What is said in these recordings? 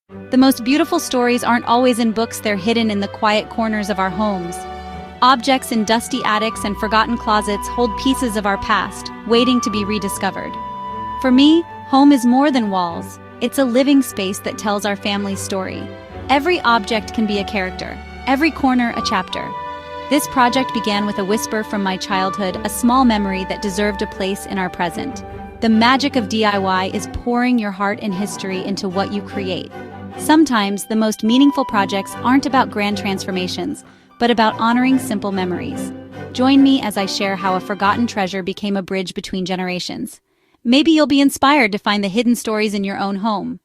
The most beautiful stories aren't always in books, they're hidden in the quiet corners of our homes. Objects in dusty attics and forgotten closets hold pieces of our past, waiting to be rediscovered. For me, home is more than walls. It's a living space that tells our family's story. Every object can be a character, every corner a chapter. This project began with a whisper from my childhood, a small memory that deserved a place in our present. The magic of DIY is pouring your heart and history into what you create. Sometimes, the most meaningful projects aren't about grand transformations, but about honoring simple memories. Join me as I share how a forgotten treasure became a bridge between generations. Maybe you'll be inspired to find the hidden stories in your own home.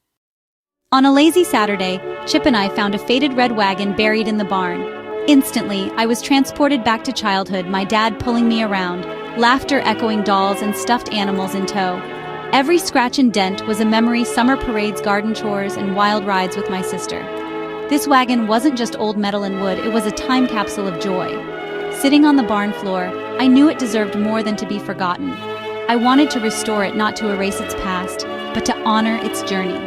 On a lazy Saturday, Chip and I found a faded red wagon buried in the barn. Instantly, I was transported back to childhood, my dad pulling me around, laughter echoing dolls and stuffed animals in tow. Every scratch and dent was a memory: summer parades, garden chores, and wild rides with my sister. This wagon wasn't just old metal and wood, it was a time capsule of joy. Sitting on the barn floor, I knew it deserved more than to be forgotten. I wanted to restore it, not to erase its past, but to honor its journey.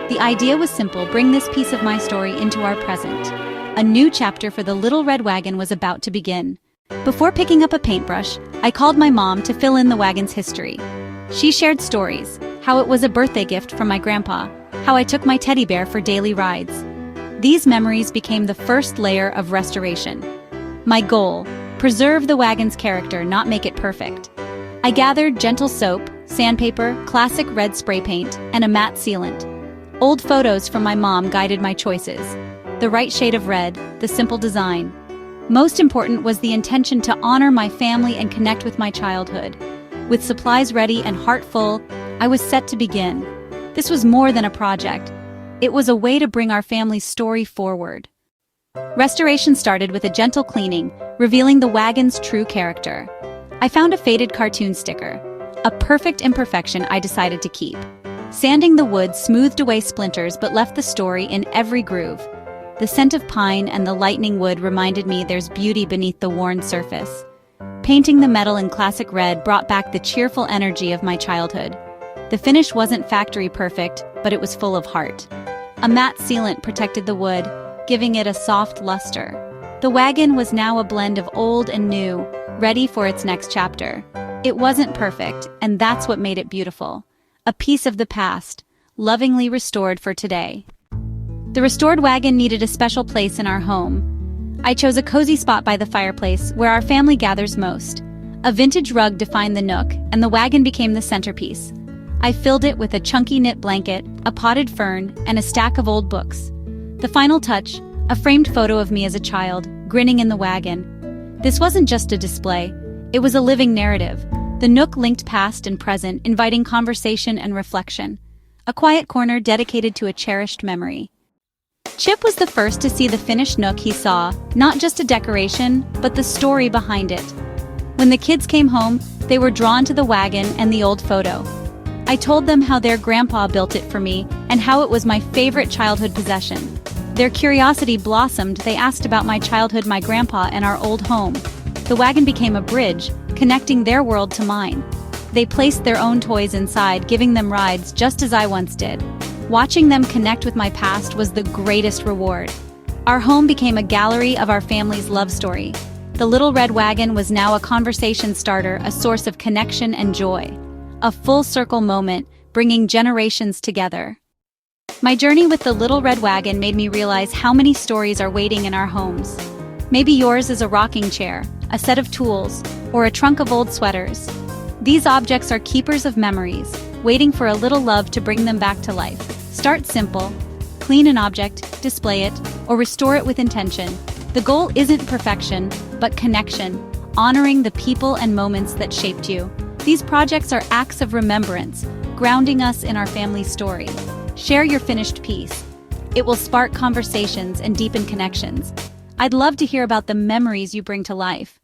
The idea was simple: bring this piece of my story into our present. A new chapter for the little red wagon was about to begin. Before picking up a paintbrush, I called my mom to fill in the wagon's history. She shared stories: how it was a birthday gift from my grandpa, how I took my teddy bear for daily rides. These memories became the first layer of restoration. My goal: preserve the wagon's character, not make it perfect. I gathered gentle soap, sandpaper, classic red spray paint, and a matte sealant. Old photos from my mom guided my choices. The right shade of red, the simple design. Most important was the intention to honor my family and connect with my childhood. With supplies ready and heart full, I was set to begin. This was more than a project. It was a way to bring our family's story forward. Restoration started with a gentle cleaning, revealing the wagon's true character. I found a faded cartoon sticker, a perfect imperfection I decided to keep. Sanding the wood smoothed away splinters but left the story in every groove. The scent of pine and the lightning wood reminded me there's beauty beneath the worn surface. Painting the metal in classic red brought back the cheerful energy of my childhood. The finish wasn't factory perfect, but it was full of heart. A matte sealant protected the wood, giving it a soft luster. The wagon was now a blend of old and new, ready for its next chapter. It wasn't perfect, and that's what made it beautiful. A piece of the past, lovingly restored for today. The restored wagon needed a special place in our home. I chose a cozy spot by the fireplace, where our family gathers most. A vintage rug defined the nook, and the wagon became the centerpiece. I filled it with a chunky knit blanket, a potted fern, and a stack of old books. The final touch: a framed photo of me as a child, grinning in the wagon. This wasn't just a display, it was a living narrative. The nook linked past and present, inviting conversation and reflection. A quiet corner dedicated to a cherished memory. Chip was the first to see the finished nook. He saw not just a decoration, but the story behind it. When the kids came home, they were drawn to the wagon and the old photo. I told them how their grandpa built it for me and how it was my favorite childhood possession. Their curiosity blossomed. They asked about my childhood, my grandpa, and our old home. The wagon became a bridge, connecting their world to mine. They placed their own toys inside, giving them rides just as I once did. Watching them connect with my past was the greatest reward. Our home became a gallery of our family's love story. The little red wagon was now a conversation starter, a source of connection and joy. A full-circle moment, bringing generations together. My journey with the little red wagon made me realize how many stories are waiting in our homes. Maybe yours is a rocking chair, a set of tools, or a trunk of old sweaters. These objects are keepers of memories, waiting for a little love to bring them back to life. Start simple. Clean an object, display it, or restore it with intention. The goal isn't perfection, but connection, honoring the people and moments that shaped you. These projects are acts of remembrance, grounding us in our family's story. Share your finished piece. It will spark conversations and deepen connections. I'd love to hear about the memories you bring to life.